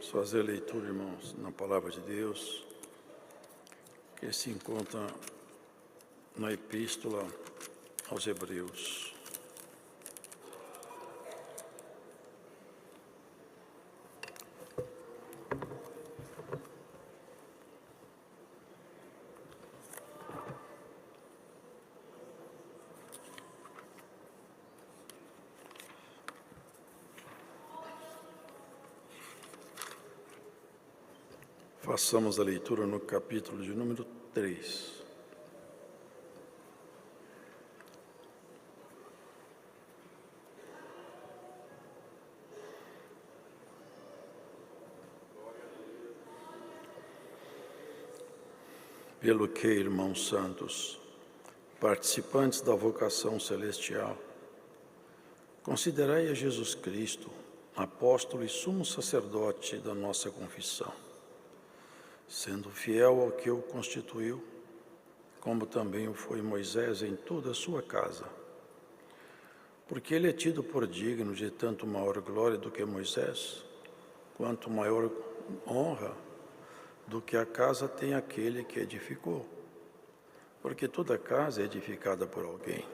Vamos fazer a leitura, irmãos, na Palavra de Deus, que se encontra na Epístola aos Hebreus. Façamos a leitura no capítulo de número 3. Pelo que, irmãos santos, participantes da vocação celestial, considerai a Jesus Cristo, apóstolo e sumo sacerdote da nossa confissão, sendo fiel ao que o constituiu, como também o foi Moisés em toda a sua casa. Porque ele é tido por digno de tanto maior glória do que Moisés, quanto maior honra do que a casa tem aquele que edificou. Porque toda casa é edificada por alguém,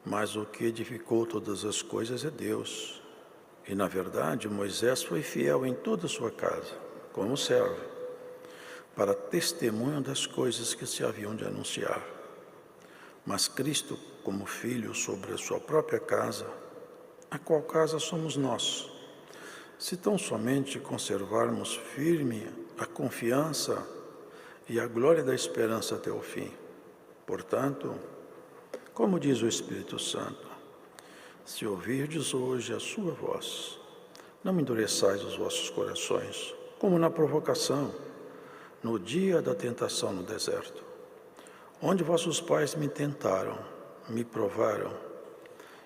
mas o que edificou todas as coisas é Deus. E, na verdade, Moisés foi fiel em toda a sua casa, como servo, para testemunho das coisas que se haviam de anunciar. Mas Cristo, como Filho sobre a sua própria casa, a qual casa somos nós, se tão somente conservarmos firme a confiança e a glória da esperança até o fim. Portanto, como diz o Espírito Santo, se ouvirdes hoje a sua voz, não endureçais os vossos corações, como na provocação, no dia da tentação no deserto, onde vossos pais me tentaram, me provaram,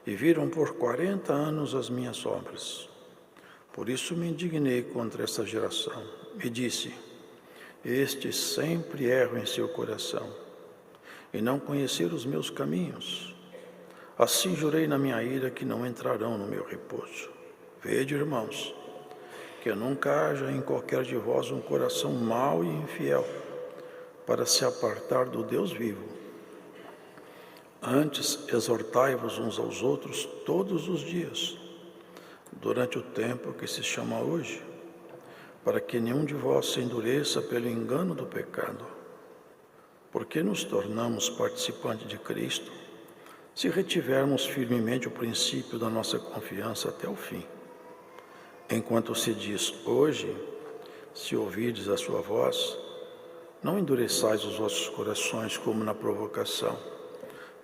e viram por 40 anos as minhas obras. Por isso me indignei contra essa geração, e disse, estes sempre erram em seu coração, e não conheceram os meus caminhos. Assim jurei na minha ira que não entrarão no meu repouso. Vede, irmãos, que nunca haja em qualquer de vós um coração mau e infiel, para se apartar do Deus vivo. Antes, exortai-vos uns aos outros todos os dias, durante o tempo que se chama hoje, para que nenhum de vós se endureça pelo engano do pecado. Porque nos tornamos participantes de Cristo, se retivermos firmemente o princípio da nossa confiança até o fim. Enquanto se diz hoje, se ouvirdes a sua voz, não endureçais os vossos corações como na provocação,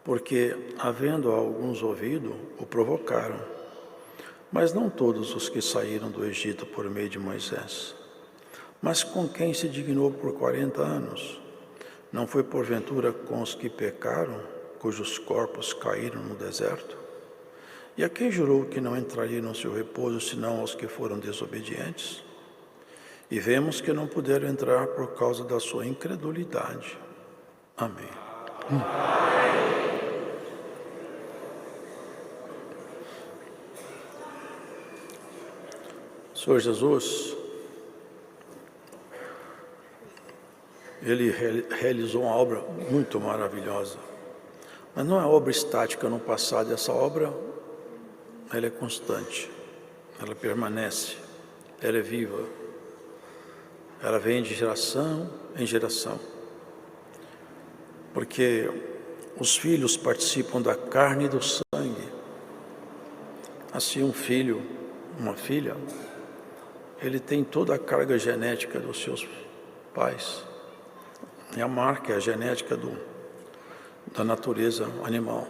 porque, havendo alguns ouvido, o provocaram. Mas não todos os que saíram do Egito por meio de Moisés. Mas com quem se dignou por 40 anos? Não foi porventura com os que pecaram, cujos corpos caíram no deserto? E a quem jurou que não entraria no seu repouso, senão aos que foram desobedientes? E vemos que não puderam entrar por causa da sua incredulidade. Amém. Senhor Jesus, Ele realizou uma obra muito maravilhosa. Mas não é obra estática no passado, essa obra ela é constante, ela permanece, ela é viva, ela vem de geração em geração, porque os filhos participam da carne e do sangue. Assim, um filho, uma filha, ele tem toda a carga genética dos seus pais, e a marca é a genética da natureza animal.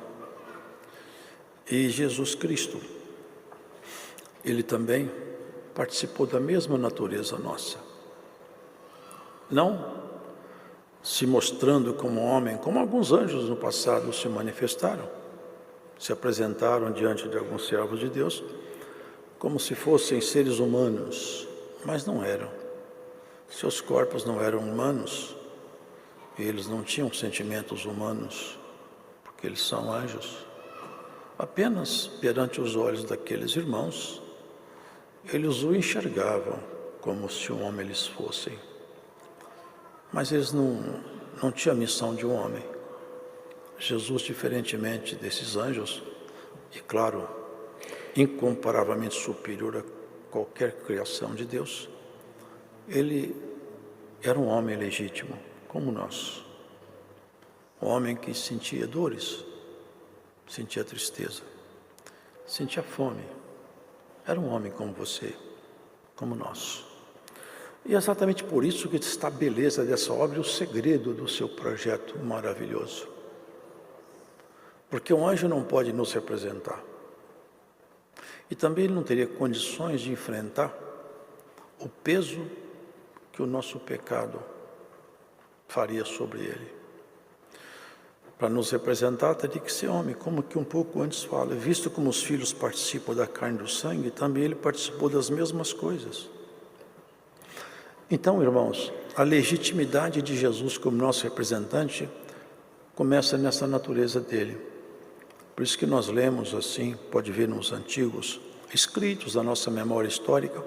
E Jesus Cristo, ele também participou da mesma natureza nossa. Não se mostrando como homem, como alguns anjos no passado se manifestaram, se apresentaram diante de alguns servos de Deus, como se fossem seres humanos, mas não eram. Seus corpos não eram humanos, e eles não tinham sentimentos humanos, porque eles são anjos. Apenas perante os olhos daqueles irmãos, eles o enxergavam como se um homem eles fossem. Mas eles não tinham a missão de um homem. Jesus, diferentemente desses anjos, e claro, incomparavelmente superior a qualquer criação de Deus, ele era um homem legítimo, como nós. Um homem que sentia dores, sentia tristeza, sentia fome. Era um homem como você, como nós. E é exatamente por isso que está a beleza dessa obra e o segredo do seu projeto maravilhoso. Porque um anjo não pode nos representar. E também ele não teria condições de enfrentar o peso que o nosso pecado faria sobre ele. Para nos representar, teria que ser homem, como que um pouco antes fala. Visto como os filhos participam da carne e do sangue, também ele participou das mesmas coisas. Então, irmãos, a legitimidade de Jesus como nosso representante começa nessa natureza dele. Por isso que nós lemos assim, pode ver nos antigos escritos da nossa memória histórica,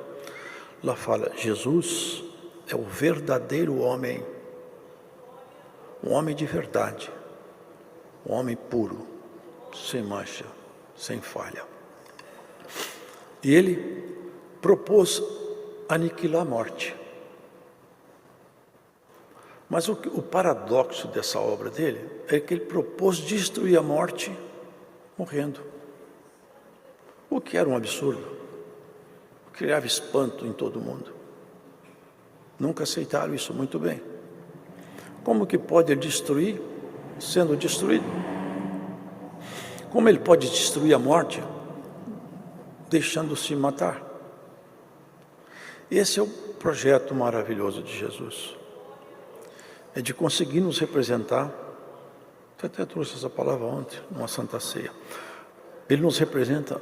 lá fala, Jesus é o verdadeiro homem, um homem de verdade, um homem puro, sem mancha, sem falha. E ele propôs aniquilar a morte. Mas o paradoxo dessa obra dele é que ele propôs destruir a morte morrendo. O que era um absurdo. Criava espanto em todo mundo. Nunca aceitaram isso muito bem. Como que pode destruir sendo destruído? Como ele pode destruir a morte deixando-se matar? Esse é o projeto maravilhoso de Jesus. É de conseguir nos representar. Eu até trouxe essa palavra ontem, numa Santa Ceia. Ele nos representa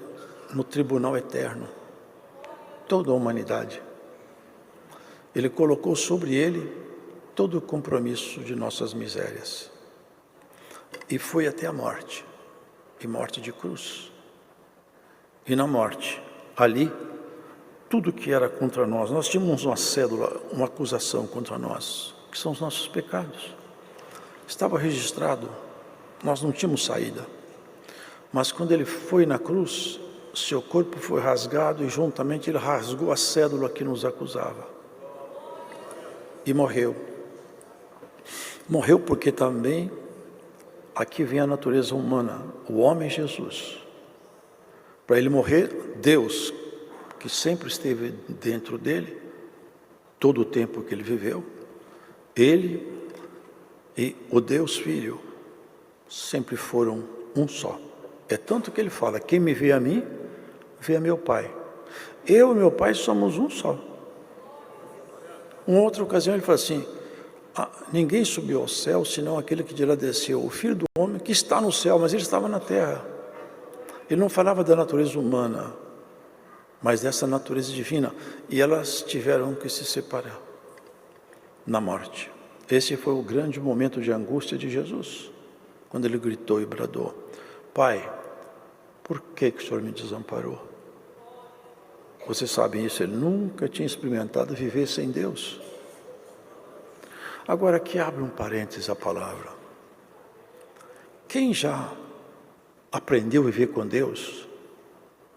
no tribunal eterno, toda a humanidade. Ele colocou sobre ele todo o compromisso de nossas misérias. E foi até a morte, e morte de cruz. E na morte, ali, tudo que era contra nós tínhamos uma cédula, uma acusação contra nós, que são os nossos pecados. Estava registrado, nós não tínhamos saída. Mas quando ele foi na cruz, seu corpo foi rasgado e juntamente ele rasgou a cédula que nos acusava. E morreu. Morreu porque também aqui vem a natureza humana, o homem Jesus. Para ele morrer, Deus, que sempre esteve dentro dele, todo o tempo que ele viveu, ele e o Deus Filho sempre foram um só. É tanto que ele fala, quem me vê a mim, vê a meu Pai. Eu e meu Pai somos um só. Uma outra ocasião ele fala assim, ninguém subiu ao céu, senão aquele que de lá desceu, o Filho do Homem que está no céu, mas ele estava na terra. Ele não falava da natureza humana, mas dessa natureza divina. E elas tiveram que se separar na morte. Esse foi o grande momento de angústia de Jesus, quando ele gritou e bradou, Pai, por que o Senhor me desamparou? Vocês sabem isso, ele nunca tinha experimentado viver sem Deus. Agora aqui abre um parênteses a palavra. Quem já aprendeu a viver com Deus,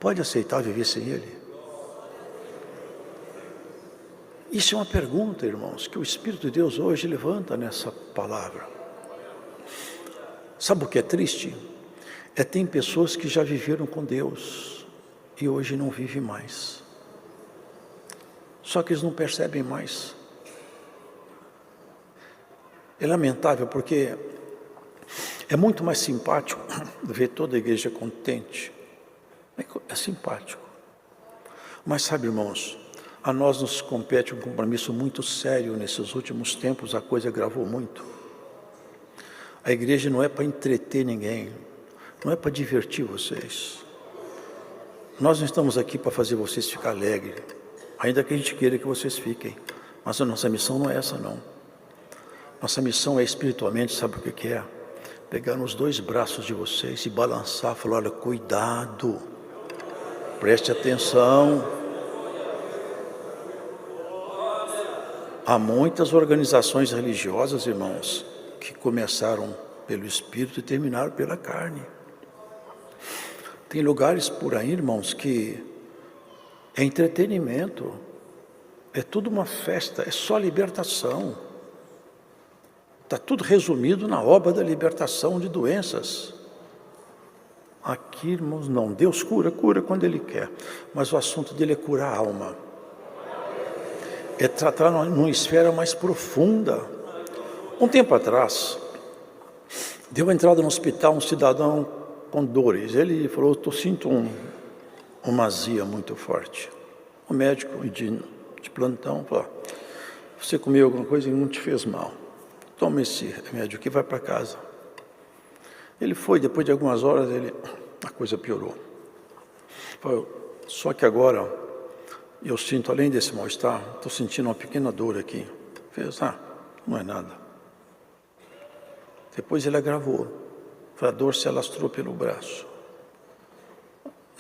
pode aceitar viver sem Ele? Isso é uma pergunta, irmãos, que o Espírito de Deus hoje levanta nessa palavra. Sabe o que é triste? Tem pessoas que já viveram com Deus e hoje não vivem mais. Só que eles não percebem mais. É lamentável porque é muito mais simpático ver toda a igreja contente. É simpático. Mas sabe, irmãos, a nós nos compete um compromisso muito sério nesses últimos tempos, a coisa agravou muito. A igreja não é para entreter ninguém, não é para divertir vocês. Nós não estamos aqui para fazer vocês ficar alegres, ainda que a gente queira que vocês fiquem. Mas a nossa missão não é essa, não. Nossa missão é espiritualmente, sabe o que é? Pegar nos dois braços de vocês e balançar, falar, olha, cuidado, preste atenção. Há muitas organizações religiosas, irmãos, que começaram pelo Espírito e terminaram pela carne. Tem lugares por aí, irmãos, que é entretenimento, é tudo uma festa, é só libertação. Está tudo resumido na obra da libertação de doenças. Aqui, irmãos, não. Deus cura quando Ele quer. Mas o assunto dele é curar a alma. É tratar numa esfera mais profunda. Um tempo atrás, deu entrada no hospital um cidadão com dores. Ele falou, eu sinto uma azia muito forte. O médico de plantão falou, você comeu alguma coisa e não te fez mal. Toma esse remédio aqui, vai para casa. Ele foi, depois de algumas horas, a coisa piorou. Falou, só que agora, eu sinto, além desse mal-estar, estou sentindo uma pequena dor aqui. Fez, não é nada. Depois ele agravou. A dor se alastrou pelo braço.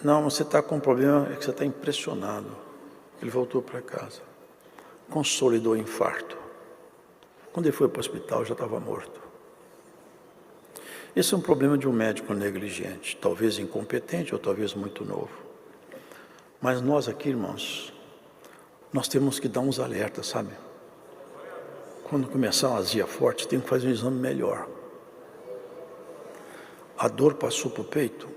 Não, você está com um problema, é que você está impressionado. Ele voltou para casa. Consolidou o infarto. Quando ele foi para o hospital, já estava morto. Esse é um problema de um médico negligente, talvez incompetente ou talvez muito novo. Mas nós aqui, irmãos, nós temos que dar uns alertas, sabe? Quando começar uma azia forte, tem que fazer um exame melhor. A dor passou para o peito,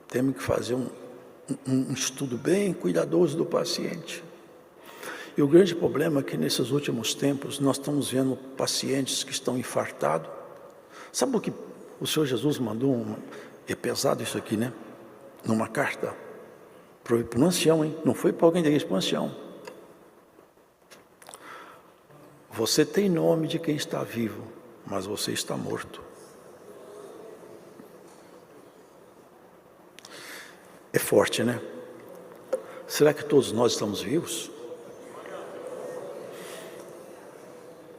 temos que fazer um estudo bem cuidadoso do paciente. E o grande problema é que nesses últimos tempos nós estamos vendo pacientes que estão infartados. Sabe o que o Senhor Jesus mandou? É pesado isso aqui, né? Numa carta para um ancião, hein? Não foi para alguém da igreja, para um ancião. Você tem nome de quem está vivo, mas você está morto. É forte, né? Será que todos nós estamos vivos?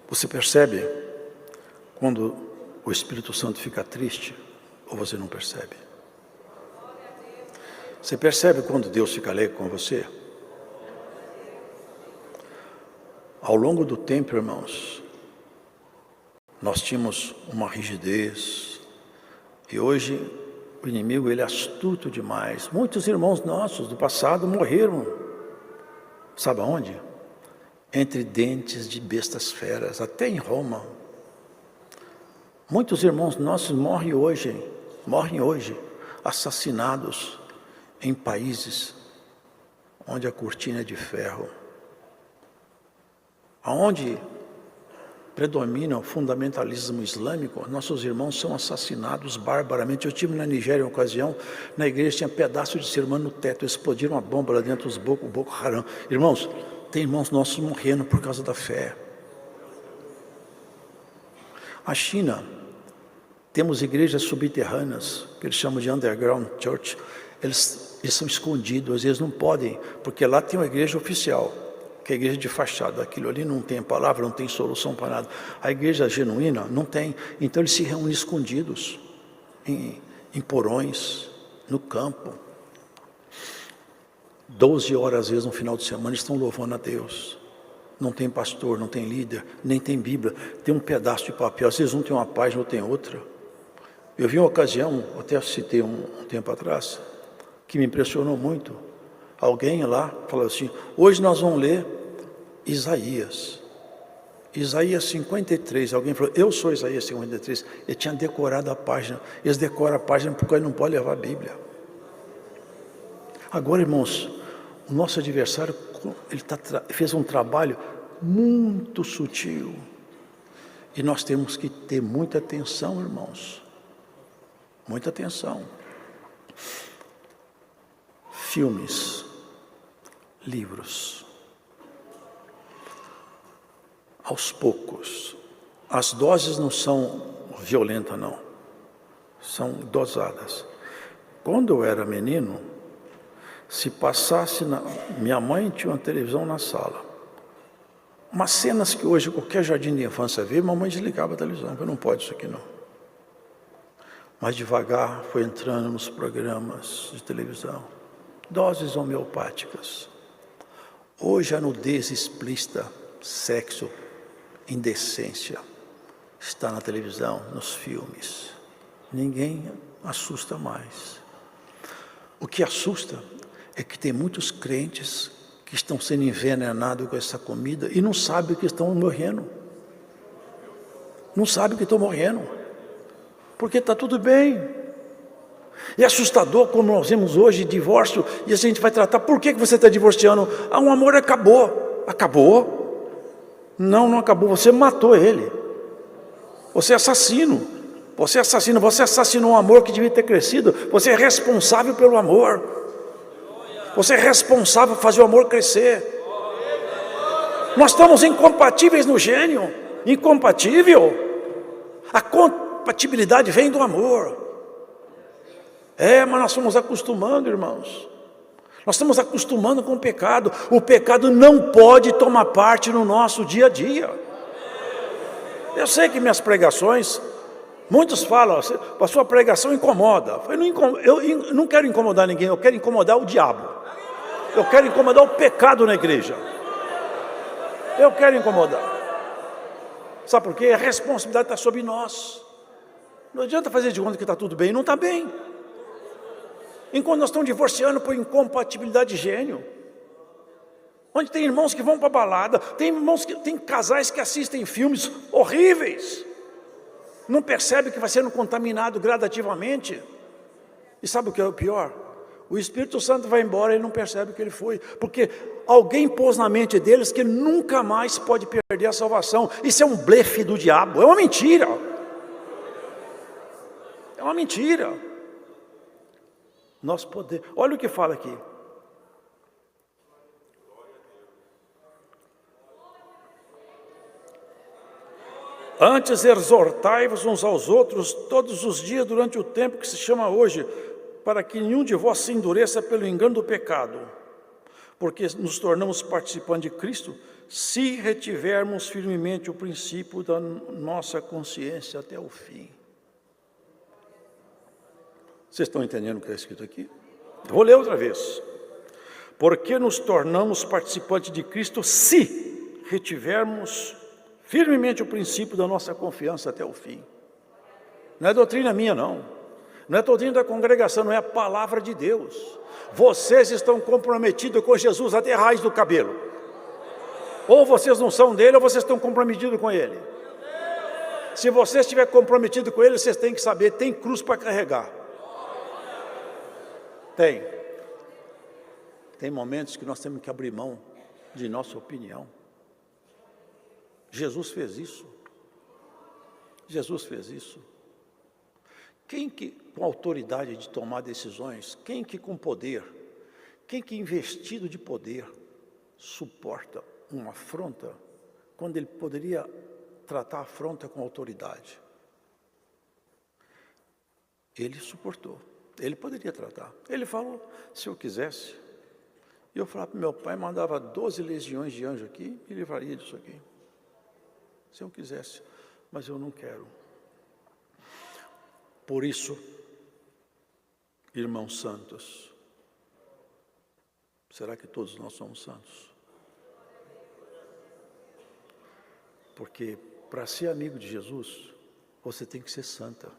Você percebe quando o Espírito Santo fica triste ou você não percebe? Você percebe quando Deus fica alegre com você? Ao longo do tempo, irmãos, nós tínhamos uma rigidez e hoje o inimigo ele é astuto demais. Muitos irmãos nossos do passado morreram. Sabe aonde? Entre dentes de bestas feras, até em Roma. Muitos irmãos nossos morrem hoje, assassinados em países onde a cortina é de ferro, aonde predomina o fundamentalismo islâmico, nossos irmãos são assassinados barbaramente. Eu estive na Nigéria uma ocasião, na igreja tinha pedaço de ser humano no teto, explodiram uma bomba lá dentro dos Boko Haram. Irmãos, tem irmãos nossos morrendo por causa da fé. A China, temos igrejas subterrâneas, que eles chamam de underground church, eles são escondidos, eles não podem, porque lá tem uma igreja oficial, que é a igreja de fachada, aquilo ali não tem palavra, não tem solução para nada. A igreja genuína não tem, então eles se reúnem escondidos, em porões, no campo. 12 horas às vezes no final de semana estão louvando a Deus. Não tem pastor, não tem líder, nem tem Bíblia, tem um pedaço de papel, às vezes um tem uma página, outro tem outra. Eu vi uma ocasião, até citei um tempo atrás, que me impressionou muito. Alguém lá falou assim, hoje nós vamos ler Isaías 53, alguém falou, eu sou Isaías 53, ele tinha decorado a página, eles decoram a página porque ele não pode levar a Bíblia. Agora, irmãos, o nosso adversário fez um trabalho muito sutil, e nós temos que ter muita atenção, irmãos, muita atenção. Filmes, livros, aos poucos, as doses não são violentas não, são dosadas. Quando eu era menino, se passasse, minha mãe tinha uma televisão na sala, umas cenas que hoje qualquer jardim de infância vê, mamãe desligava a televisão, porque não pode isso aqui não. Mas devagar foi entrando nos programas de televisão, doses homeopáticas. Hoje a nudez explícita, sexo, indecência está na televisão, nos filmes. Ninguém assusta mais. O que assusta é que tem muitos crentes que estão sendo envenenados com essa comida e não sabem que estão morrendo. Não sabem que estão morrendo. Porque está tudo bem. É assustador como nós vemos hoje divórcio e a gente vai tratar. Por que você está divorciando? Ah, um amor acabou. Acabou? Não, não acabou. Você matou ele. Você é assassino. Você é assassino. Você assassinou um amor que devia ter crescido. Você é responsável pelo amor. Você é responsável por fazer o amor crescer. Nós estamos incompatíveis no gênio. Incompatível. A compatibilidade vem do amor. Mas nós estamos acostumando, irmãos. Nós estamos acostumando com o pecado. O pecado não pode tomar parte no nosso dia a dia. Eu sei que minhas pregações, muitos falam, a sua pregação incomoda. Eu não quero incomodar ninguém, eu quero incomodar o diabo. Eu quero incomodar o pecado na igreja. Eu quero incomodar. Sabe por quê? A responsabilidade está sobre nós. Não adianta fazer de conta que está tudo bem, não está bem. Enquanto nós estamos divorciando por incompatibilidade de gênio. Onde tem irmãos que vão para a balada, tem casais que assistem filmes horríveis. Não percebe que vai sendo contaminado gradativamente. E sabe o que é o pior? O Espírito Santo vai embora e ele não percebe que ele foi. Porque alguém pôs na mente deles que nunca mais pode perder a salvação. Isso é um blefe do diabo, é uma mentira. É uma mentira. Nós podemos, olha o que fala aqui. Antes exortai-vos uns aos outros todos os dias durante o tempo que se chama hoje, para que nenhum de vós se endureça pelo engano do pecado, porque nos tornamos participantes de Cristo, se retivermos firmemente o princípio da nossa consciência até o fim. Vocês estão entendendo o que é escrito aqui? Vou ler outra vez. Porque nos tornamos participantes de Cristo, se retivermos firmemente o princípio da nossa confiança até o fim. Não é doutrina minha, não. Não é doutrina da congregação, não é a palavra de Deus. Vocês estão comprometidos com Jesus até a raiz do cabelo. Ou vocês não são dele, ou vocês estão comprometidos com ele. Se você estiver comprometido com ele, vocês têm que saber, tem cruz para carregar. Tem momentos que nós temos que abrir mão de nossa opinião. Jesus fez isso. Jesus fez isso. Quem que com autoridade de tomar decisões, quem que com poder, quem que investido de poder suporta uma afronta quando ele poderia tratar a afronta com autoridade? Ele suportou. Ele poderia tratar. Ele falou, se eu quisesse, eu falava para meu pai, mandava 12 legiões de anjos aqui e livraria disso aqui. Se eu quisesse, mas eu não quero. Por isso, irmãos santos, será que todos nós somos santos? Porque para ser amigo de Jesus, você tem que ser santa.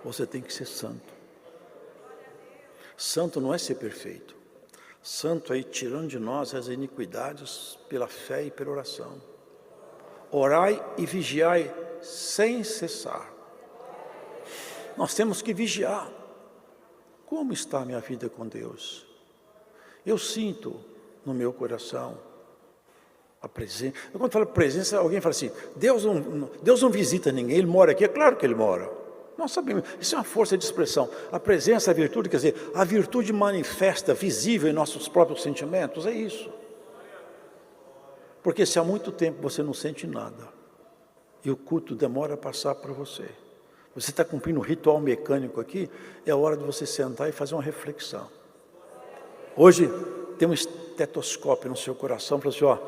Você tem que ser santo. Santo não é ser perfeito. Santo é ir tirando de nós as iniquidades pela fé e pela oração. Orai e vigiai sem cessar. Nós temos que vigiar. Como está a minha vida com Deus? Eu sinto no meu coração a presença. Quando falo presença, alguém fala assim, Deus não visita ninguém, Ele mora aqui. É claro que Ele mora. Nós sabemos, isso é uma força de expressão. A presença, a virtude, quer dizer, a virtude manifesta, visível em nossos próprios sentimentos, é isso. Porque se há muito tempo você não sente nada, e o culto demora a passar para você, você está cumprindo um ritual mecânico aqui, é a hora de você sentar e fazer uma reflexão. Hoje tem um estetoscópio no seu coração, fala assim,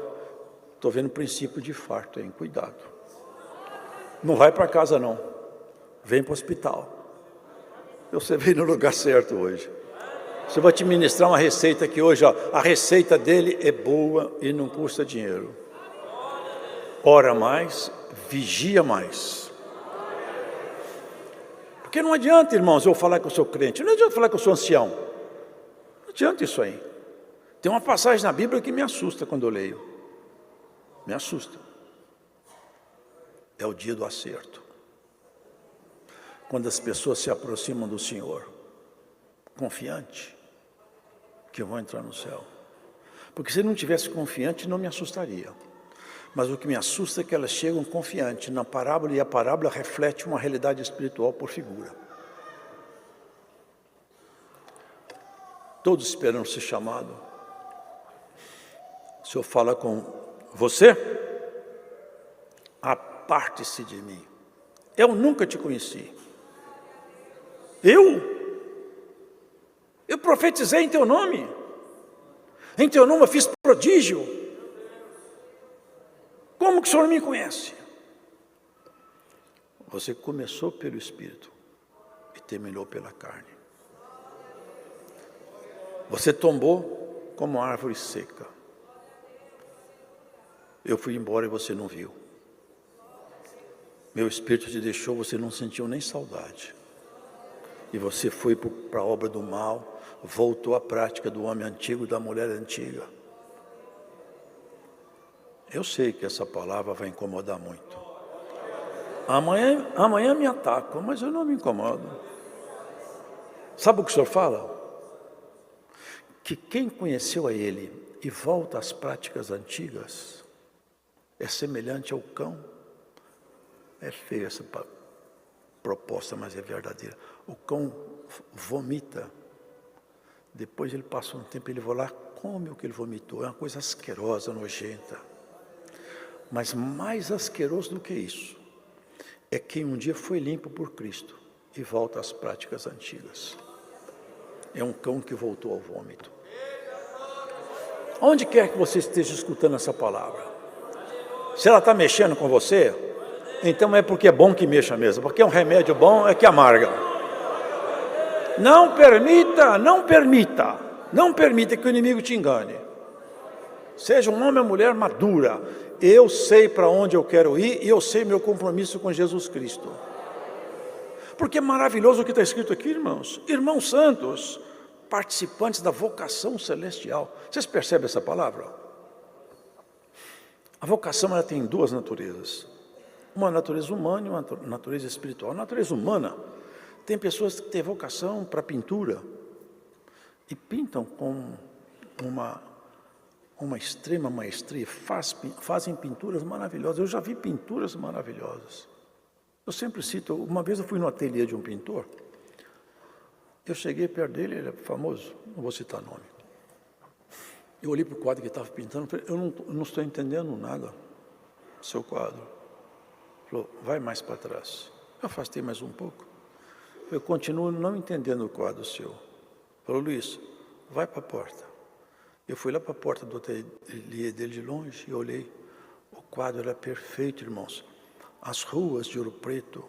estou vendo o princípio de infarto, hein? Cuidado. Não vai para casa não. Vem para o hospital. Você veio no lugar certo hoje. Você vai te ministrar uma receita aqui hoje. A receita dele é boa e não custa dinheiro. ora mais, vigia mais. Porque não adianta, irmãos, eu falar que eu sou crente, não adianta falar que eu sou ancião. Não adianta isso aí. Tem uma passagem na Bíblia que me assusta quando eu leio. Me assusta. É o dia do acerto. Quando as pessoas se aproximam do Senhor, confiante, que vão entrar no céu. Porque se não tivesse confiante, não me assustaria. Mas o que me assusta é que elas chegam confiantes na parábola, e a parábola reflete uma realidade espiritual por figura. Todos esperam ser chamados. O Senhor fala com você, aparte-se de mim. Eu nunca te conheci. Eu profetizei em teu nome. Em teu nome eu fiz prodígio. Como que o Senhor me conhece? Você começou pelo Espírito e terminou pela carne. Você tombou como árvore seca. Eu fui embora e você não viu. Meu Espírito te deixou, você não sentiu nem saudade. E você foi para a obra do mal, voltou à prática do homem antigo, da mulher antiga. Eu sei que essa palavra vai incomodar muito. Amanhã me atacam, mas eu não me incomodo. Sabe o que o Senhor fala? Que quem conheceu a Ele e volta às práticas antigas é semelhante ao cão. É feia essa proposta, mas é verdadeira. O cão vomita. Depois ele passa um tempo, ele vai lá, come o que ele vomitou. É uma coisa asquerosa, nojenta. Mas mais asqueroso do que isso é quem um dia foi limpo por Cristo e volta às práticas antigas. É um cão que voltou ao vômito. Onde quer que você esteja escutando essa palavra, se ela está mexendo com você, então é porque é bom que mexa mesmo, porque é um remédio bom, é que amarga. Não permita que o inimigo te engane. Seja um homem ou mulher madura. Eu sei para onde eu quero ir e eu sei meu compromisso com Jesus Cristo. Porque é maravilhoso o que está escrito aqui, irmãos. Irmãos santos, participantes da vocação celestial. Vocês percebem essa palavra? A vocação, ela tem duas naturezas. Uma natureza humana e uma natureza espiritual. A natureza humana, tem pessoas que têm vocação para pintura e pintam com uma extrema maestria, fazem pinturas maravilhosas. Eu já vi pinturas maravilhosas. Eu sempre cito, uma vez eu fui no ateliê de um pintor, eu cheguei perto dele, ele é famoso, não vou citar nome. Eu olhei para o quadro que ele estava pintando, falei, eu não estou entendendo nada do seu quadro. Ele falou, vai mais para trás. Eu afastei mais um pouco. Eu continuo não entendendo o quadro seu. Ele falou, Luiz, vai para a porta. Eu fui lá para a porta do ateliê dele de longe e olhei. O quadro era perfeito, irmãos. As ruas de Ouro Preto,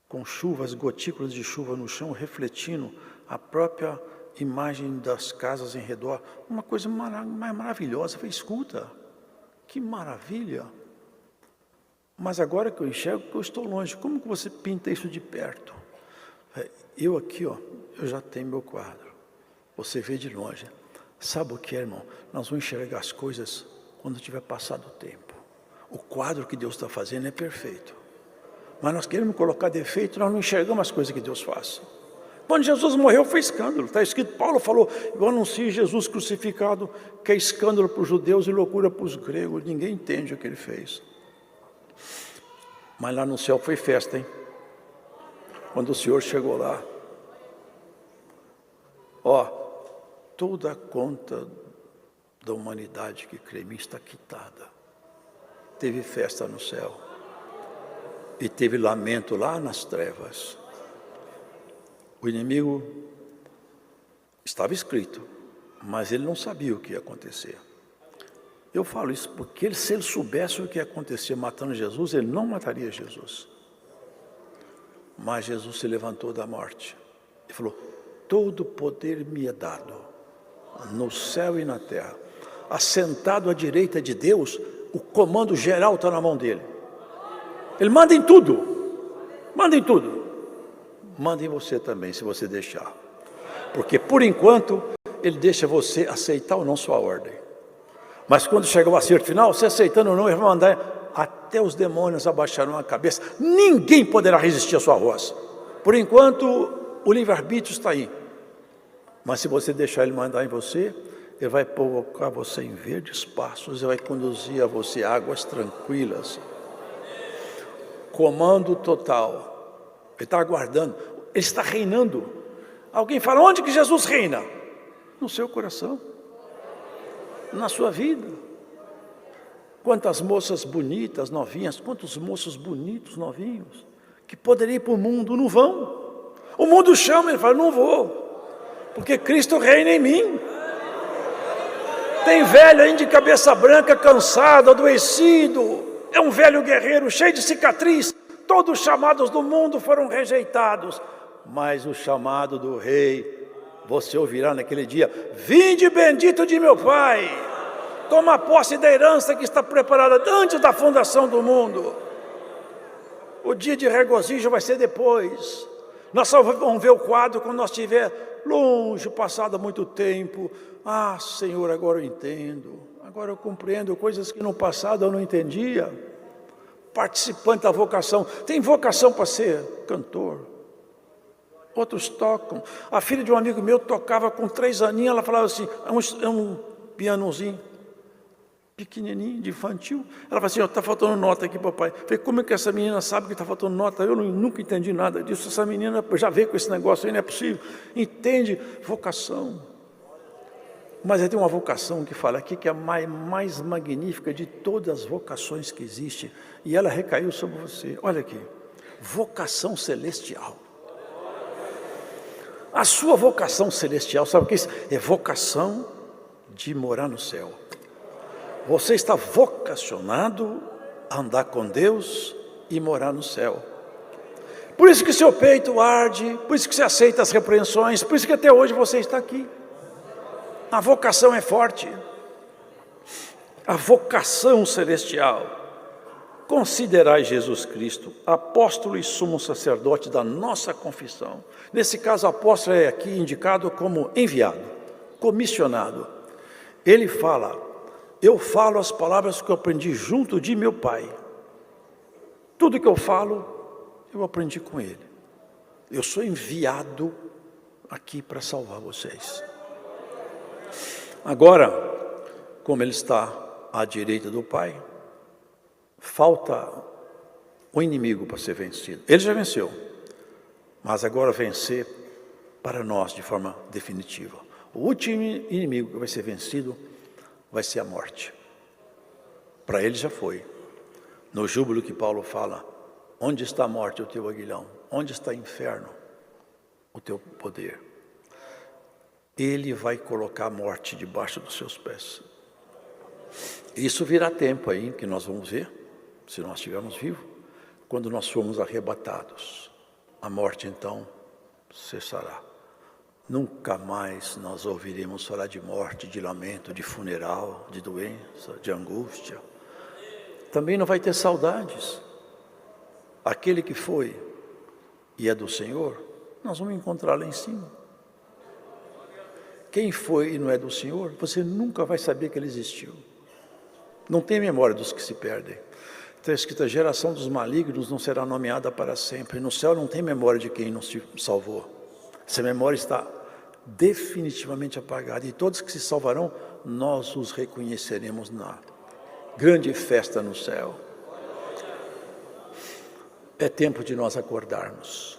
com chuvas, gotículas de chuva no chão, refletindo a própria imagem das casas em redor. Uma coisa maravilhosa. Eu falei, escuta, que maravilha. Mas agora que eu enxergo, que eu estou longe, como que você pinta isso de perto? Eu aqui, ó, eu já tenho meu quadro. Você vê de longe. Sabe o que é, irmão? Nós vamos enxergar as coisas quando tiver passado o tempo. O quadro que Deus está fazendo é perfeito. Mas nós queremos colocar defeito, nós não enxergamos as coisas que Deus faz. Quando Jesus morreu foi escândalo. Está escrito, Paulo falou, eu anuncio Jesus crucificado, que é escândalo para os judeus e loucura para os gregos. Ninguém entende o que ele fez. Mas lá no céu foi festa, hein? Quando o Senhor chegou lá, ó, toda a conta da humanidade que crê em mim está quitada. Teve festa no céu. E teve lamento lá nas trevas. O inimigo estava escrito, mas ele não sabia o que ia acontecer. Eu falo isso porque se ele soubesse o que ia acontecer matando Jesus, ele não mataria Jesus. Mas Jesus se levantou da morte e falou, todo poder me é dado, no céu e na terra. Assentado à direita de Deus, o comando geral está na mão dele. Ele manda em tudo. Manda em tudo. Manda em você também, se você deixar. Porque, por enquanto, ele deixa você aceitar ou não sua ordem. Mas quando chegar o acerto final, você aceitando ou não, ele vai mandar até os demônios abaixarão a cabeça. Ninguém poderá resistir à sua voz. Por enquanto, o livre-arbítrio está aí. Mas se você deixar ele mandar em você, ele vai colocar você em verdes passos, ele vai conduzir a você a águas tranquilas. Comando total. Ele está aguardando, ele está reinando. Alguém fala, onde que Jesus reina? No seu coração, na sua vida. Quantas moças bonitas, novinhas, quantos moços bonitos, novinhos, que poderiam ir para o mundo, não vão. O mundo chama, ele fala, não vou, porque Cristo reina em mim. Tem velho aí de cabeça branca, cansado, adoecido, é um velho guerreiro, cheio de cicatriz. Todos os chamados do mundo foram rejeitados, mas o chamado do rei, você ouvirá naquele dia, vinde bendito de meu Pai, toma posse da herança que está preparada antes da fundação do mundo. O dia de regozijo vai ser depois. Nós só vamos ver o quadro quando nós estiver longe, passado muito tempo. Ah, Senhor, agora eu entendo, agora eu compreendo coisas que no passado eu não entendia. Participante da vocação, tem vocação para ser cantor. Outros tocam. A filha de um amigo meu tocava com 3 aninhos, ela falava assim, é um pianozinho pequenininho, de infantil. Ela falou assim, está faltando nota aqui, papai. Eu falei, como é que essa menina sabe que está faltando nota? Eu nunca entendi nada disso. Essa menina já veio com esse negócio aí, não é possível. Entende? Vocação. Mas tem uma vocação que fala aqui que é a mais magnífica de todas as vocações que existem. E ela recaiu sobre você. Olha aqui. Vocação celestial. A sua vocação celestial, sabe o que é isso? É vocação de morar no céu. Você está vocacionado a andar com Deus e morar no céu. Por isso que seu peito arde, por isso que você aceita as repreensões, por isso que até hoje você está aqui. A vocação é forte. A vocação celestial. Considerai Jesus Cristo, apóstolo e sumo sacerdote da nossa confissão. Nesse caso, o apóstolo é aqui indicado como enviado, comissionado. Ele fala, eu falo as palavras que eu aprendi junto de meu Pai. Tudo que eu falo, eu aprendi com ele. Eu sou enviado aqui para salvar vocês. Agora, como ele está à direita do Pai, falta o inimigo para ser vencido. Ele já venceu, mas agora vencer para nós de forma definitiva. O último inimigo que vai ser vencido vai ser a morte. Para ele já foi. No júbilo que Paulo fala, onde está a morte, o teu aguilhão? Onde está o inferno, o teu poder? Ele vai colocar a morte debaixo dos seus pés. Isso virá tempo aí que nós vamos ver, se nós estivermos vivos, quando nós formos arrebatados. A morte então cessará. Nunca mais nós ouviremos falar de morte, de lamento, de funeral, de doença, de angústia. Também não vai ter saudades. Aquele que foi e é do Senhor, nós vamos encontrar lá em cima. Quem foi e não é do Senhor, você nunca vai saber que ele existiu. Não tem memória dos que se perdem. Está escrito, a geração dos malignos não será nomeada para sempre. No céu não tem memória de quem não se salvou. Essa memória está definitivamente apagada. E todos que se salvarão, nós os reconheceremos na grande festa no céu. É tempo de nós acordarmos.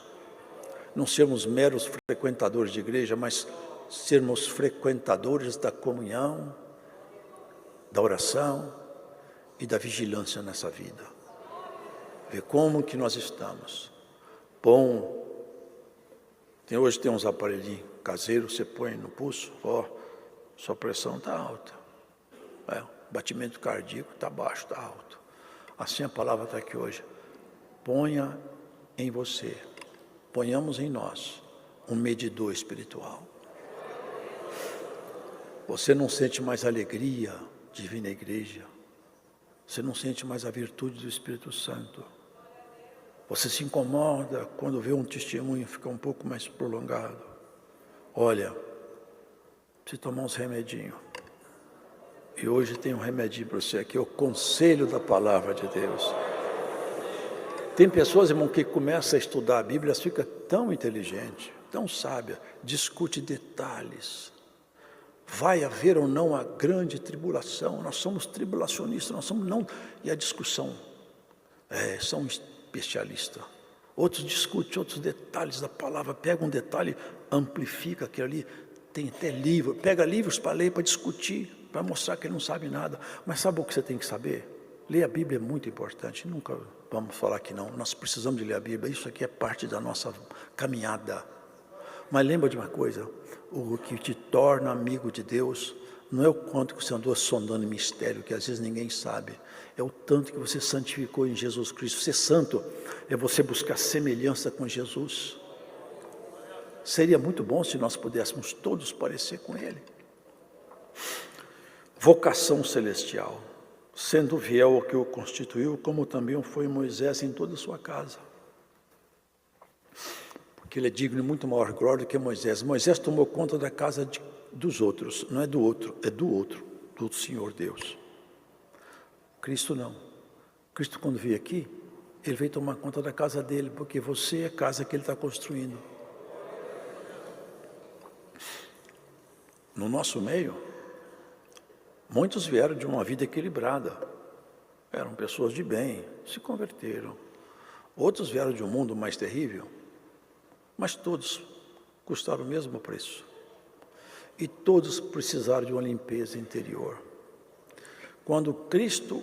Não sermos meros frequentadores de igreja, mas sermos frequentadores da comunhão, da oração e da vigilância nessa vida. Ver como que nós estamos. Bom, hoje tem uns aparelhinhos caseiros, você põe no pulso, sua pressão está alta. Batimento cardíaco está baixo, está alto. Assim a palavra está aqui hoje. Ponha em você, ponhamos em nós um medidor espiritual. Você não sente mais alegria de vir na igreja. Você não sente mais a virtude do Espírito Santo. Você se incomoda quando vê um testemunho ficar um pouco mais prolongado. Olha, precisa tomar uns remedinhos. E hoje tem um remedinho para você aqui, é o conselho da palavra de Deus. Tem pessoas, irmão, que começam a estudar a Bíblia, elas ficam tão inteligentes, tão sábias, discute detalhes. Vai haver ou não a grande tribulação? Nós somos tribulacionistas, nós somos não. E a discussão, são especialistas. Outros discutem outros detalhes da palavra, pega um detalhe, amplifica aquilo ali. Tem até livro, pega livros para ler, para discutir, para mostrar que ele não sabe nada. Mas sabe o que você tem que saber? Ler a Bíblia é muito importante. Nunca vamos falar que não. Nós precisamos de ler a Bíblia. Isso aqui é parte da nossa caminhada. Mas lembra de uma coisa, o que te torna amigo de Deus não é o quanto que você andou sondando em mistério, que às vezes ninguém sabe, é o tanto que você santificou em Jesus Cristo. Ser santo é você buscar semelhança com Jesus. Seria muito bom se nós pudéssemos todos parecer com Ele. Vocação celestial, sendo fiel ao que o constituiu, como também o foi Moisés em toda a sua casa. Que ele é digno de muito maior glória do que Moisés. Moisés tomou conta da casa dos outros, não é do outro, é do Senhor Deus. Cristo não. Cristo, quando veio aqui, ele veio tomar conta da casa dele, porque você é a casa que ele está construindo. No nosso meio, muitos vieram de uma vida equilibrada, eram pessoas de bem, se converteram. Outros vieram de um mundo mais terrível, mas todos custaram o mesmo preço. E todos precisaram de uma limpeza interior. Quando Cristo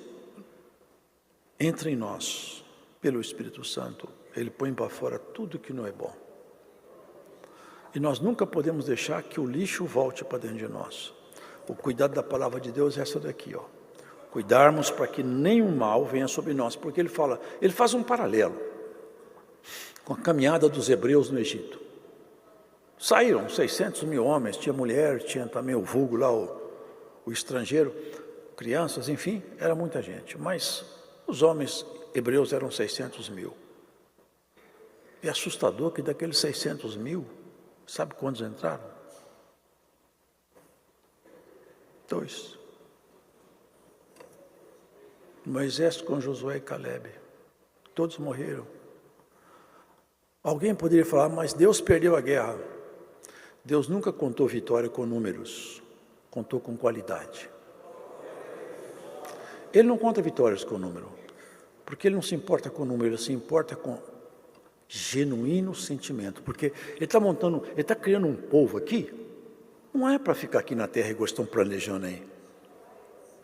entra em nós, pelo Espírito Santo, Ele põe para fora tudo que não é bom. E nós nunca podemos deixar que o lixo volte para dentro de nós. O cuidado da palavra de Deus é essa daqui, ó. Cuidarmos para que nenhum mal venha sobre nós. Porque ele faz um paralelo com a caminhada dos hebreus no Egito. Saíram 600 mil homens, tinha mulher, tinha também o vulgo lá, o estrangeiro, crianças, enfim, era muita gente. Mas os homens hebreus eram 600 mil. É assustador que daqueles 600 mil, sabe quantos entraram? 2. Moisés com Josué e Calebe. Todos morreram. Alguém poderia falar, mas Deus perdeu a guerra. Deus nunca contou vitória com números, contou com qualidade. Ele não conta vitórias com número, porque ele não se importa com número, ele se importa com genuíno sentimento. Porque ele está criando um povo aqui, não é para ficar aqui na terra igual estão planejando aí.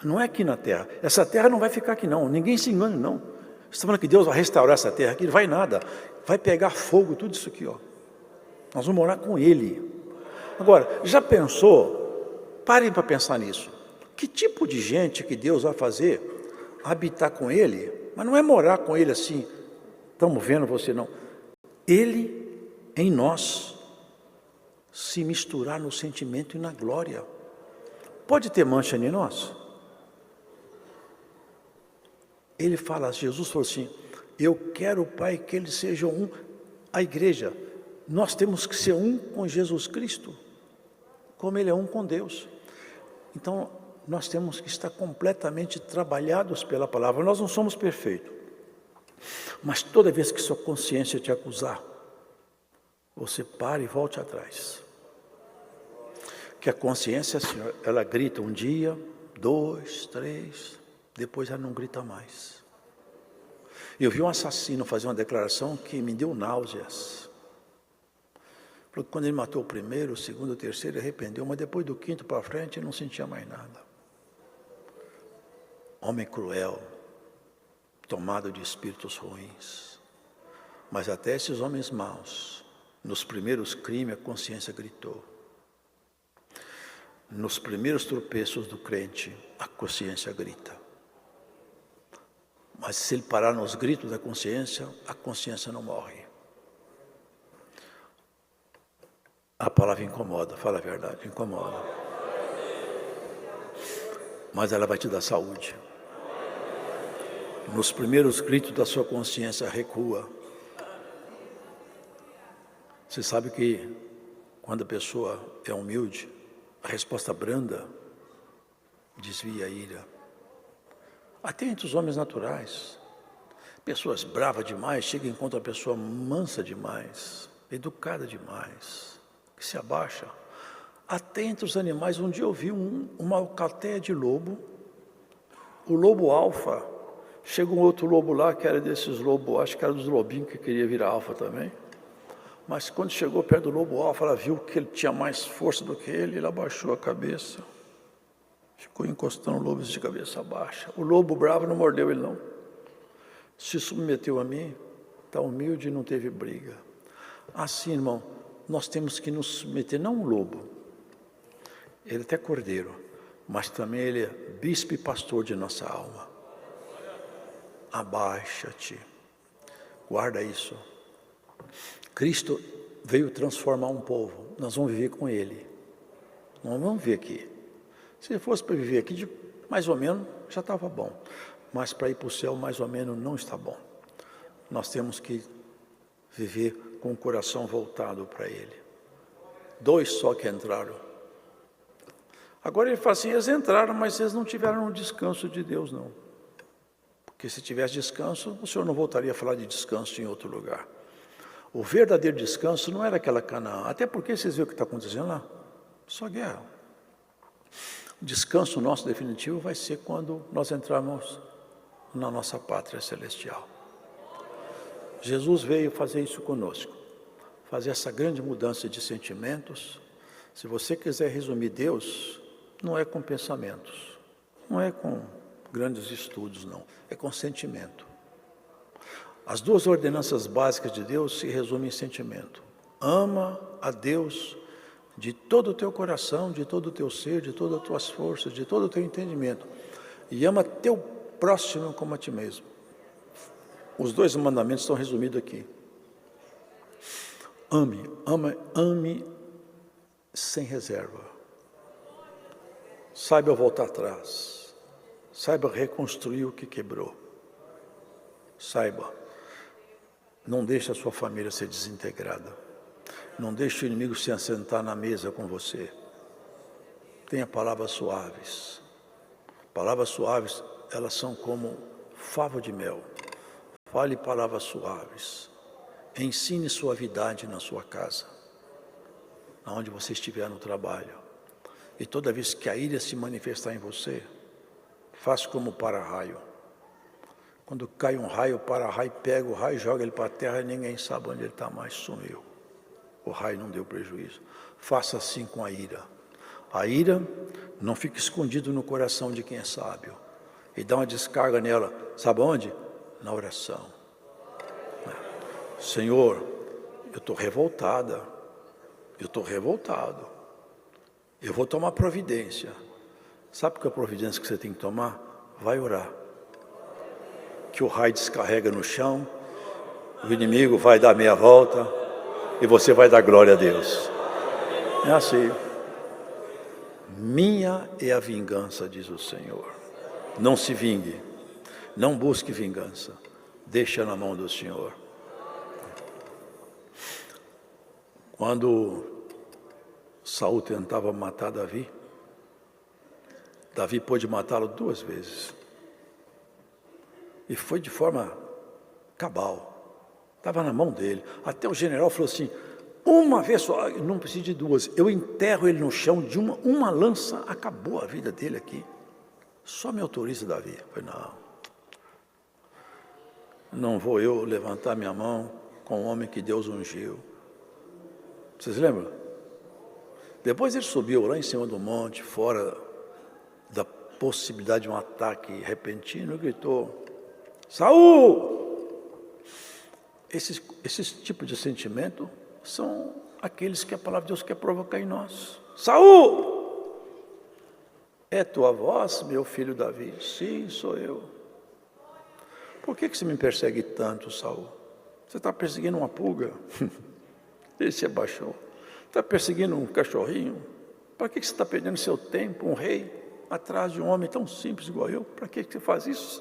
Não é aqui na terra. Essa terra não vai ficar aqui não, ninguém se engane não. Você está falando que Deus vai restaurar essa terra aqui? Não vai nada. Vai pegar fogo, tudo isso aqui, ó. Nós vamos morar com Ele. Agora, já pensou? Parem para pensar nisso. Que tipo de gente que Deus vai fazer habitar com Ele? Mas não é morar com Ele assim, estamos vendo você não. Ele em nós se misturar no sentimento e na glória. Pode ter mancha em nós? Ele fala, Jesus falou assim, eu quero, Pai, que eles sejam um. A igreja, nós temos que ser um com Jesus Cristo, como Ele é um com Deus. Então, nós temos que estar completamente trabalhados pela palavra. Nós não somos perfeitos, mas toda vez que sua consciência te acusar, você pare e volte atrás. Que a consciência, assim, ela grita um dia, 2, 3, depois ela não grita mais. Eu vi um assassino fazer uma declaração que me deu náuseas. Porque quando ele matou o primeiro, o segundo, o terceiro, ele arrependeu, mas depois do quinto para frente ele não sentia mais nada. Homem cruel, tomado de espíritos ruins. Mas até esses homens maus, nos primeiros crimes a consciência gritou. Nos primeiros tropeços do crente, a consciência grita. Mas se ele parar nos gritos da consciência, a consciência não morre. A palavra incomoda, fala a verdade, incomoda. Mas ela vai te dar saúde. nos primeiros gritos da sua consciência, recua. Você sabe que quando a pessoa é humilde, a resposta branda desvia a ira. Até entre os homens naturais. Pessoas bravas demais, chega e encontra uma pessoa mansa demais, educada demais, que se abaixa. Até entre os animais, um dia eu vi uma alcateia de lobo, o lobo alfa, chega um outro lobo lá, que era desses lobos, acho que era dos lobinhos que queria virar alfa também, mas quando chegou perto do lobo alfa, ela viu que ele tinha mais força do que ele, ele abaixou a cabeça, ficou encostando lobos de cabeça baixa. O lobo bravo não mordeu ele não, se submeteu a mim, está humilde e não teve briga. Assim, irmão, nós temos que nos submeter, não um lobo, ele até cordeiro, mas também ele é bispo e pastor de nossa alma. Abaixa-te, guarda isso. Cristo veio transformar um povo, nós vamos viver com ele, não vamos viver aqui. Se fosse para viver aqui, mais ou menos, já estava bom, mas para ir para o céu, mais ou menos, não está bom. Nós temos que viver com o coração voltado para ele. 2 só que entraram. Agora ele fala assim, eles entraram, mas eles não tiveram um descanso de Deus, não. Porque se tivesse descanso, o Senhor não voltaria a falar de descanso em outro lugar. O verdadeiro descanso não era aquela Canaã, até porque vocês viram o que está acontecendo lá? Só guerra. O descanso nosso definitivo vai ser quando nós entrarmos na nossa pátria celestial. Jesus veio fazer isso conosco, fazer essa grande mudança de sentimentos. Se você quiser resumir Deus, não é com pensamentos, não é com grandes estudos, não, é com sentimento. As 2 ordenanças básicas de Deus se resumem em sentimento. Ama a Deus de todo o teu coração, de todo o teu ser, de todas as tuas forças, de todo o teu entendimento. E ama teu próximo como a ti mesmo. Os 2 mandamentos estão resumidos aqui. Ame sem reserva. Saiba voltar atrás. Saiba reconstruir o que quebrou. Saiba, não deixe a sua família ser desintegrada. Não deixe o inimigo se assentar na mesa com você. Tenha palavras suaves. Palavras suaves, elas são como favo de mel. Fale palavras suaves. Ensine suavidade na sua casa, aonde você estiver no trabalho. E toda vez que a ira se manifestar em você, faça como o para-raio. Quando cai um raio, o para-raio pega o raio, joga ele para a terra e ninguém sabe onde ele está mais, sumiu. O raio não deu prejuízo. Faça assim com a ira. A ira não fica escondido no coração de quem é sábio. E dá uma descarga nela, sabe onde? Na oração. Senhor, eu estou revoltada, eu estou revoltado, eu vou tomar providência. Sabe qual é a providência que você tem que tomar? Vai orar. Que o raio descarrega no chão, o inimigo vai dar meia volta e você vai dar glória a Deus. É assim. Minha é a vingança, diz o Senhor. Não se vingue, não busque vingança, deixa na mão do Senhor. Quando Saul tentava matar Davi, Davi pôde matá-lo 2 vezes. E foi de forma cabal. Estava na mão dele. Até o general falou assim, uma vez só, não precisa de 2, eu enterro ele no chão de uma lança, acabou a vida dele aqui. Só me autoriza, Davi. Eu falei, não vou eu levantar minha mão com o homem que Deus ungiu. Vocês lembram? Depois ele subiu lá em cima do monte, fora da possibilidade de um ataque repentino, e gritou, Saul! Esses tipos de sentimento são aqueles que a palavra de Deus quer provocar em nós. Saul! É tua voz, meu filho Davi? Sim, sou eu. Por que você me persegue tanto, Saul? Você está perseguindo uma pulga? Ele se abaixou. Está perseguindo um cachorrinho? Para que você está perdendo seu tempo, um rei, atrás de um homem tão simples igual eu? Para que você faz isso?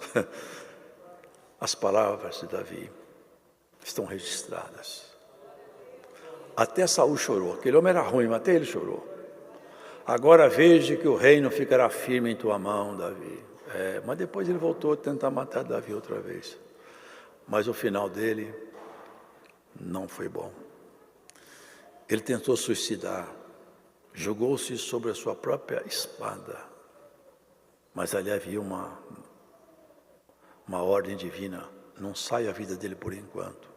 As palavras de Davi estão registradas. Até Saul chorou. Aquele homem era ruim, mas até ele chorou. Agora veja que o reino ficará firme em tua mão, Davi. Mas depois ele voltou a tentar matar Davi outra vez. Mas o final dele não foi bom. Ele tentou suicidar. Jogou-se sobre a sua própria espada. Mas ali havia uma ordem divina. Não sai a vida dele por enquanto.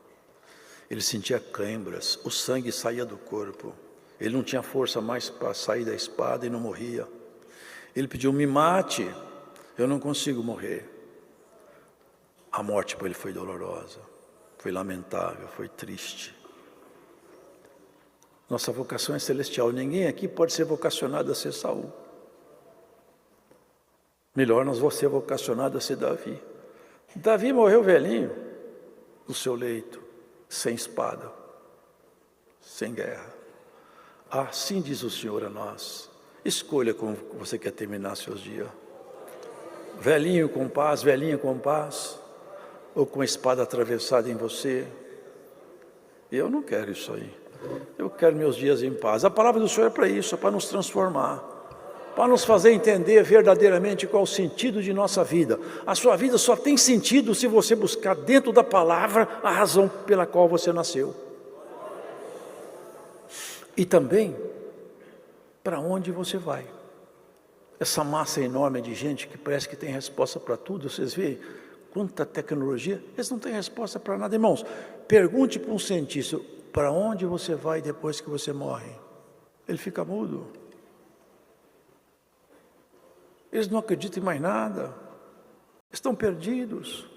Ele sentia câimbras, o sangue saía do corpo. Ele não tinha força mais para sair da espada e não morria. Ele pediu, me mate, eu não consigo morrer. A morte para ele foi dolorosa, foi lamentável, foi triste. Nossa vocação é celestial. Ninguém aqui pode ser vocacionado a ser Saul. Melhor nós vamos ser vocacionados a ser Davi. Davi morreu velhinho no seu leito, sem espada, sem guerra. Assim diz o Senhor a nós. Escolha como você quer terminar seus dias. Velhinho com paz, velhinha com paz, ou com a espada atravessada em você. Eu não quero isso aí. Eu quero meus dias em paz. A palavra do Senhor é para isso, é para nos transformar, para nos fazer entender verdadeiramente qual é o sentido de nossa vida. A sua vida só tem sentido se você buscar dentro da palavra a razão pela qual você nasceu. E também, para onde você vai. Essa massa enorme de gente que parece que tem resposta para tudo, vocês veem quanta tecnologia, eles não têm resposta para nada. Irmãos, pergunte para um cientista, para onde você vai depois que você morre? Ele fica mudo. Eles não acreditam em mais nada. Estão perdidos.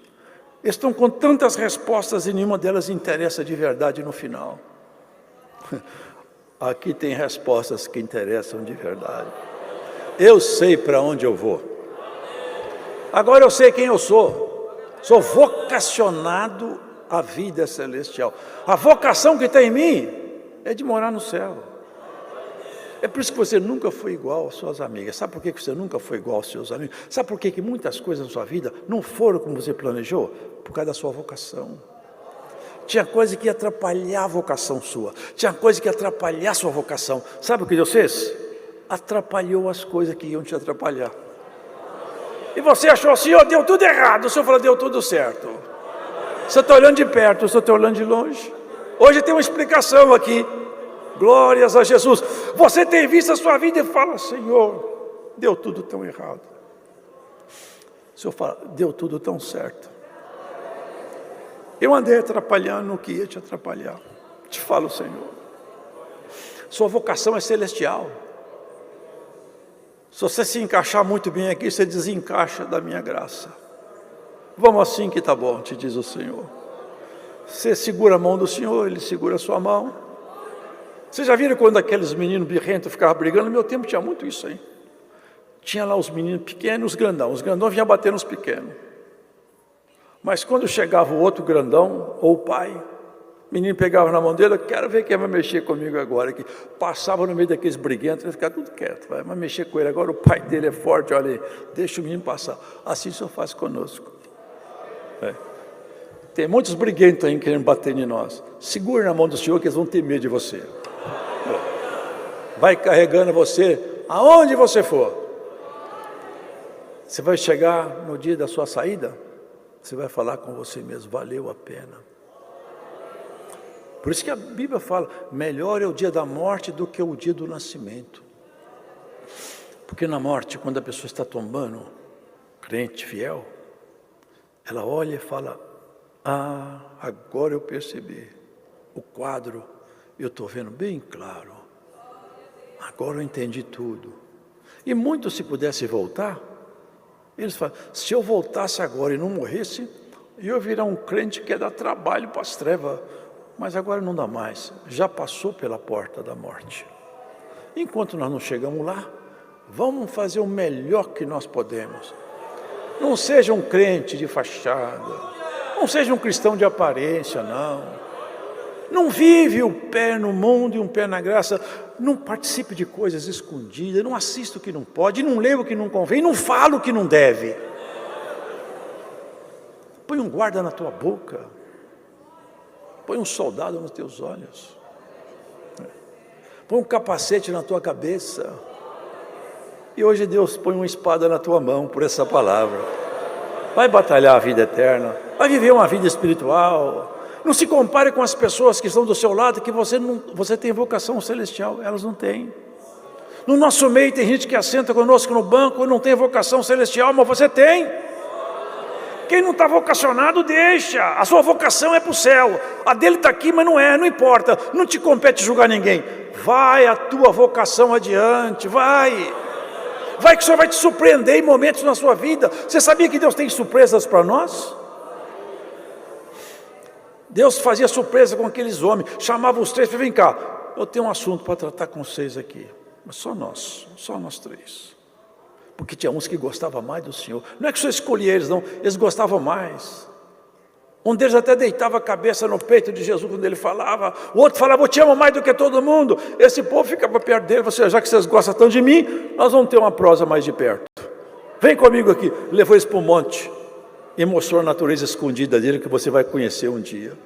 Estão com tantas respostas e nenhuma delas interessa de verdade no final. Aqui tem respostas que interessam de verdade. Eu sei para onde eu vou. Agora eu sei quem eu sou. Sou vocacionado à vida celestial. A vocação que tem em mim é de morar no céu. É por isso que você nunca foi igual às suas amigas. Sabe por que você nunca foi igual aos seus amigos? Sabe por que muitas coisas na sua vida não foram como você planejou? Por causa da sua vocação. Tinha coisa que ia atrapalhar a vocação sua. Tinha coisa que ia atrapalhar a sua vocação. Sabe o que Deus fez? Atrapalhou as coisas que iam te atrapalhar. E você achou assim, oh, deu tudo errado. O Senhor falou, deu tudo certo. Você está olhando de perto, você está olhando de longe. Hoje tem uma explicação aqui. Glórias a Jesus. Você tem visto a sua vida e fala, Senhor, deu tudo tão errado. O Senhor fala, deu tudo tão certo. Eu andei atrapalhando o que ia te atrapalhar. Te falo, Senhor. Sua vocação é celestial. Se você se encaixar muito bem aqui, você desencaixa da minha graça. Vamos assim que está bom, te diz o Senhor. Você segura a mão do Senhor, Ele segura a sua mão. Vocês já viram quando aqueles meninos birrentos ficavam brigando? No meu tempo tinha muito isso aí. Tinha lá os meninos pequenos, os grandões vinham bater nos pequenos. Mas quando chegava o outro grandão, ou o pai, o menino pegava na mão dele, quero ver quem vai mexer comigo agora. Que passava no meio daqueles briguentos, ele ficava tudo quieto, vai mexer com ele agora, o pai dele é forte, olha aí, deixa o menino passar. Assim o Senhor faz conosco. Tem muitos briguentos aí querendo bater em nós. Segura na mão do Senhor que eles vão ter medo de você. Vai carregando você aonde você for. Você vai chegar no dia da sua saída, você vai falar com você mesmo, valeu a pena. Por isso que a Bíblia fala, melhor é o dia da morte do que o dia do nascimento. Porque na morte, quando a pessoa está tombando, crente, fiel, ela olha e fala, agora eu percebi, o quadro eu estou vendo bem claro, agora eu entendi tudo. E muito se pudesse voltar, eles falam, se eu voltasse agora e não morresse, eu ia virar um crente que ia dar trabalho para as trevas, mas agora não dá mais, já passou pela porta da morte. Enquanto nós não chegamos lá, vamos fazer o melhor que nós podemos. Não seja um crente de fachada, não seja um cristão de aparência, não. Não vive o pé no mundo e um pé na graça, não participe de coisas escondidas, não assista o que não pode, não lê o que não convém, não fala o que não deve. Põe um guarda na tua boca. Põe um soldado nos teus olhos. Põe um capacete na tua cabeça. E hoje Deus põe uma espada na tua mão por essa palavra. Vai batalhar a vida eterna. Vai viver uma vida espiritual. Não se compare com as pessoas que estão do seu lado, que você tem vocação celestial. Elas não têm. No nosso meio tem gente que assenta conosco no banco e não tem vocação celestial, mas você tem. Quem não está vocacionado, deixa. A sua vocação é para o céu. A dele está aqui, mas não é, não importa. Não te compete julgar ninguém. Vai a tua vocação adiante, vai. Vai que o Senhor vai te surpreender em momentos na sua vida. Você sabia que Deus tem surpresas para nós? Deus fazia surpresa com aqueles homens. Chamava os três para vem cá. Eu tenho um assunto para tratar com vocês aqui. Mas só nós três. Porque tinha uns que gostavam mais do Senhor. Não é que o Senhor escolhia eles, não. Eles gostavam mais. Um deles até deitava a cabeça no peito de Jesus quando ele falava. O outro falava, eu te amo mais do que todo mundo. Esse povo ficava perto dele. Você, já que vocês gostam tanto de mim, nós vamos ter uma prosa mais de perto. Vem comigo aqui. Levou eles para o monte. E mostrou a natureza escondida dele que você vai conhecer um dia.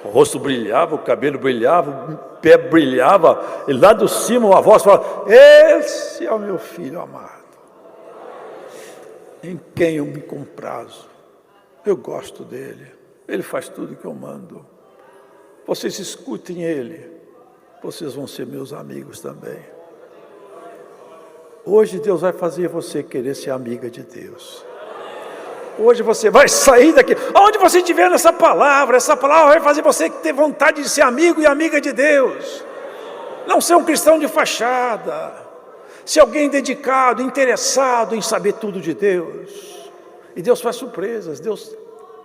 O rosto brilhava, o cabelo brilhava, o pé brilhava, e lá do cima a voz fala, esse é o meu filho amado, em quem eu me comprazo, eu gosto dele, ele faz tudo que eu mando, vocês escutem ele, vocês vão ser meus amigos também. Hoje Deus vai fazer você querer ser amiga de Deus. Hoje você vai sair daqui, aonde você estiver essa palavra vai fazer você ter vontade de ser amigo e amiga de Deus. Não ser um cristão de fachada, ser alguém dedicado, interessado em saber tudo de Deus. E Deus faz surpresas, Deus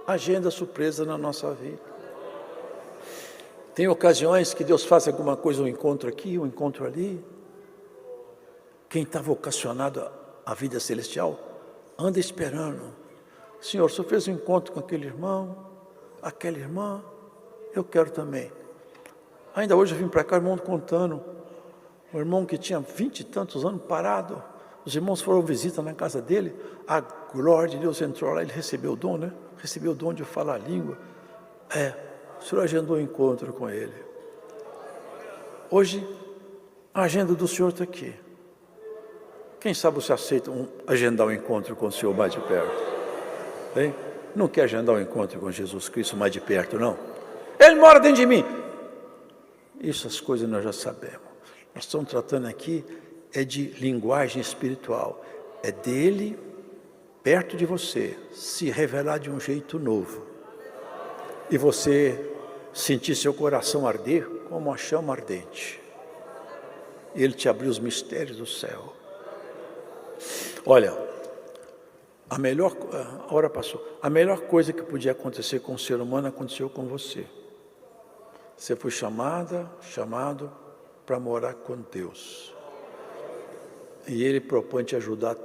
agenda surpresa na nossa vida. Tem ocasiões que Deus faz alguma coisa, um encontro aqui, um encontro ali. Quem está vocacionado à vida celestial, anda esperando. Senhor, o Senhor fez um encontro com aquele irmão, aquela irmã, eu quero também. Ainda hoje eu vim para cá, o irmão contando, um irmão que tinha 20 e tantos anos parado, os irmãos foram visita na casa dele, a glória de Deus entrou lá, ele recebeu o dom, né? Recebeu o dom de falar a língua. O Senhor agendou um encontro com ele. Hoje, a agenda do Senhor está aqui. Quem sabe você aceita agendar um encontro com o Senhor mais de perto? Bem, não quer agendar um encontro com Jesus Cristo mais de perto, não? Ele mora dentro de mim. Essas coisas nós já sabemos. Nós estamos tratando aqui de linguagem espiritual. É dele, perto de você, se revelar de um jeito novo. E você sentir seu coração arder como uma chama ardente. Ele te abriu os mistérios do céu. Olha, a hora passou. A melhor coisa que podia acontecer com o ser humano aconteceu com você. Você foi chamado para morar com Deus. E Ele propõe te ajudar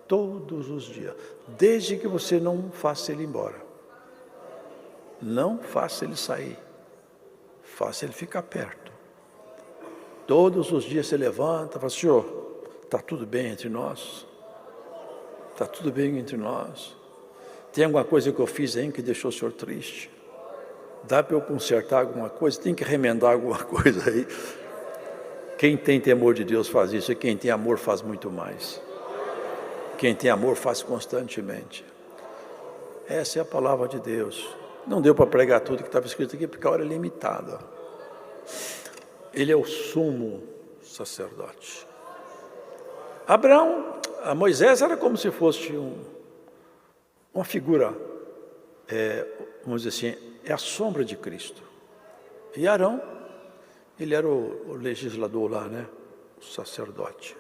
todos os dias. Desde que você não faça Ele ir embora. Não faça Ele sair. Faça Ele ficar perto. Todos os dias você levanta e fala, Senhor, está tudo bem entre nós? Está tudo bem entre nós? Tem alguma coisa que eu fiz aí que deixou o Senhor triste? Dá para eu consertar alguma coisa? Tem que remendar alguma coisa aí? Quem tem temor de Deus faz isso, e quem tem amor faz muito mais. Quem tem amor faz constantemente. Essa é a palavra de Deus. Não deu para pregar tudo que estava escrito aqui, porque a hora é limitada. Ele é o sumo sacerdote. Moisés era como se fosse uma figura, vamos dizer assim, é a sombra de Cristo. E Arão, ele era o legislador lá, né? O sacerdote.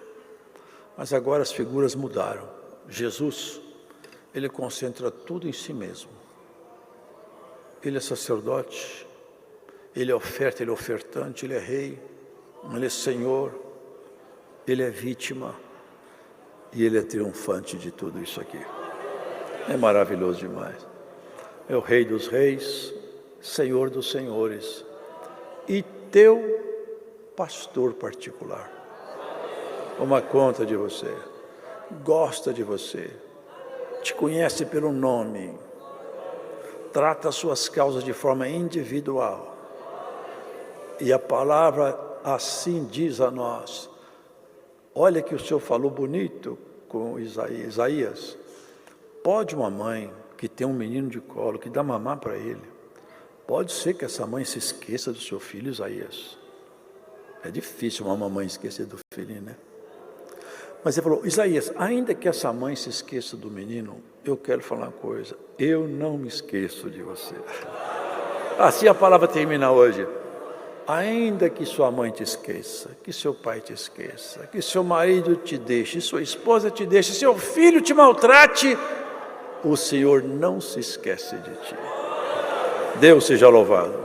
Mas agora as figuras mudaram. Jesus, ele concentra tudo em si mesmo. Ele é sacerdote, ele é oferta, ele é ofertante, ele é rei, ele é senhor, ele é vítima. E Ele é triunfante de tudo isso aqui. É maravilhoso demais. É o Rei dos reis, Senhor dos senhores. E teu pastor particular. Toma conta de você. Gosta de você. Te conhece pelo nome. trata as suas causas de forma individual. E a palavra assim diz a nós. Olha que o Senhor falou bonito com Isaías. Pode uma mãe que tem um menino de colo, que dá mamar para ele, pode ser que essa mãe se esqueça do seu filho Isaías. É difícil uma mamãe esquecer do filhinho, né? Mas ele falou, Isaías, ainda que essa mãe se esqueça do menino, eu quero falar uma coisa, eu não me esqueço de você. Assim a palavra termina hoje. Ainda que sua mãe te esqueça, que seu pai te esqueça, que seu marido te deixe, sua esposa te deixe, seu filho te maltrate, o Senhor não se esquece de ti. Deus seja louvado.